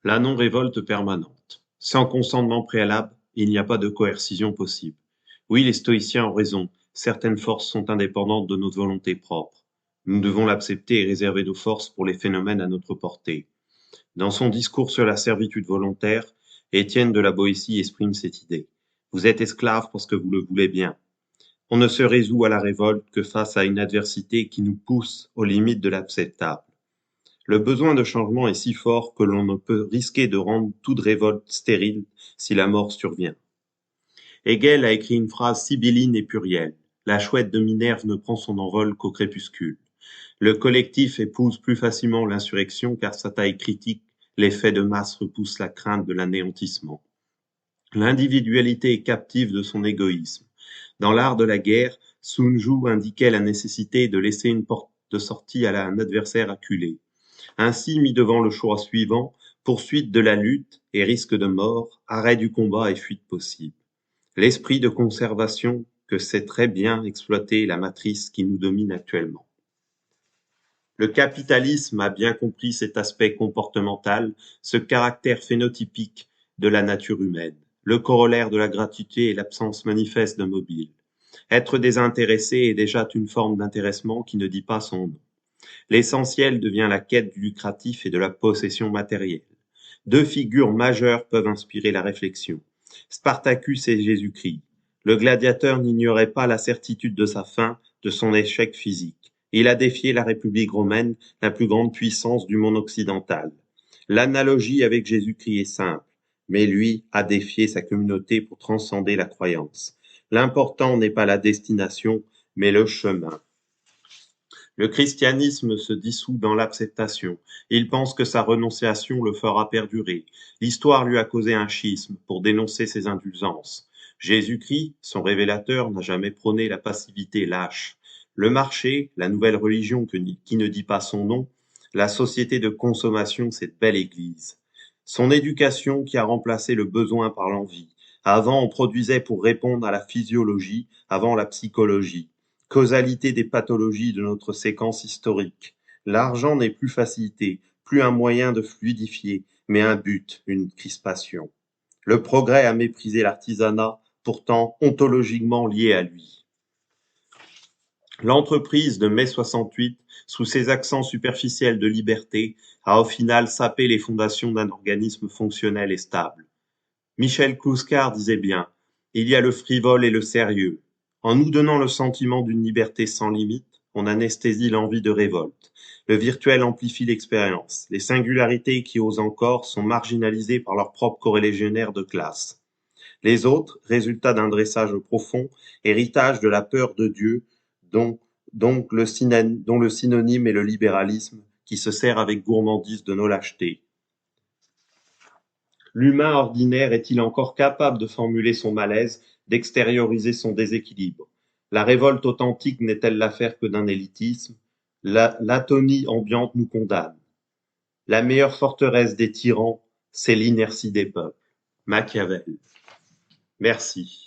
La non-révolte permanente. Sans consentement préalable, il n'y a pas de coercition possible. Oui, les stoïciens ont raison, certaines forces sont indépendantes de notre volonté propre. Nous devons l'accepter et réserver nos forces pour les phénomènes à notre portée. Dans son discours sur la servitude volontaire, Étienne de la Boétie exprime cette idée. Vous êtes esclave parce que vous le voulez bien. On ne se résout à la révolte que face à une adversité qui nous pousse aux limites de l'acceptable. Le besoin de changement est si fort que l'on ne peut risquer de rendre toute révolte stérile si la mort survient. Hegel a écrit une phrase sibylline et plurielle. La chouette de Minerve ne prend son envol qu'au crépuscule. Le collectif épouse plus facilement l'insurrection car sa taille critique, l'effet de masse repousse la crainte de l'anéantissement. L'individualité est captive de son égoïsme. Dans l'art de la guerre, Sun Tzu indiquait la nécessité de laisser une porte de sortie à un adversaire acculé. Ainsi, mis devant le choix suivant, poursuite de la lutte et risque de mort, arrêt du combat et fuite possible. L'esprit de conservation que sait très bien exploiter la matrice qui nous domine actuellement. Le capitalisme a bien compris cet aspect comportemental, ce caractère phénotypique de la nature humaine. Le corollaire de la gratuité est l'absence manifeste de mobile. Être désintéressé est déjà une forme d'intéressement qui ne dit pas son nom. L'essentiel devient la quête du lucratif et de la possession matérielle. Deux figures majeures peuvent inspirer la réflexion. Spartacus et Jésus-Christ. Le gladiateur n'ignorait pas la certitude de sa fin, de son échec physique. Il a défié la République romaine, la plus grande puissance du monde occidental. L'analogie avec Jésus-Christ est simple, mais lui a défié sa communauté pour transcender la croyance. L'important n'est pas la destination, mais le chemin. Le christianisme se dissout dans l'acceptation. Il pense que sa renonciation le fera perdurer. L'histoire lui a causé un schisme pour dénoncer ses indulgences. Jésus-Christ, son révélateur, n'a jamais prôné la passivité lâche. Le marché, la nouvelle religion qui ne dit pas son nom, la société de consommation, cette belle église. Son éducation qui a remplacé le besoin par l'envie. Avant, on produisait pour répondre à la physiologie, avant la psychologie. Causalité des pathologies de notre séquence historique. L'argent n'est plus facilité, plus un moyen de fluidifier, mais un but, une crispation. Le progrès a méprisé l'artisanat, pourtant ontologiquement lié à lui. L'entreprise de mai 68, sous ses accents superficiels de liberté, a au final sapé les fondations d'un organisme fonctionnel et stable. Michel Clouscar disait bien, il y a le frivole et le sérieux. En nous donnant le sentiment d'une liberté sans limite, on anesthésie l'envie de révolte. Le virtuel amplifie l'expérience. Les singularités qui osent encore sont marginalisées par leur propre corrélégionnaire de classe. Les autres, résultat d'un dressage profond, héritage de la peur de Dieu, dont le synonyme est le libéralisme, qui se sert avec gourmandise de nos lâchetés. L'humain ordinaire est-il encore capable de formuler son malaise, d'extérioriser son déséquilibre? La révolte authentique n'est-elle l'affaire que d'un élitisme? L'atonie ambiante nous condamne. La meilleure forteresse des tyrans, c'est l'inertie des peuples. Machiavel. Merci.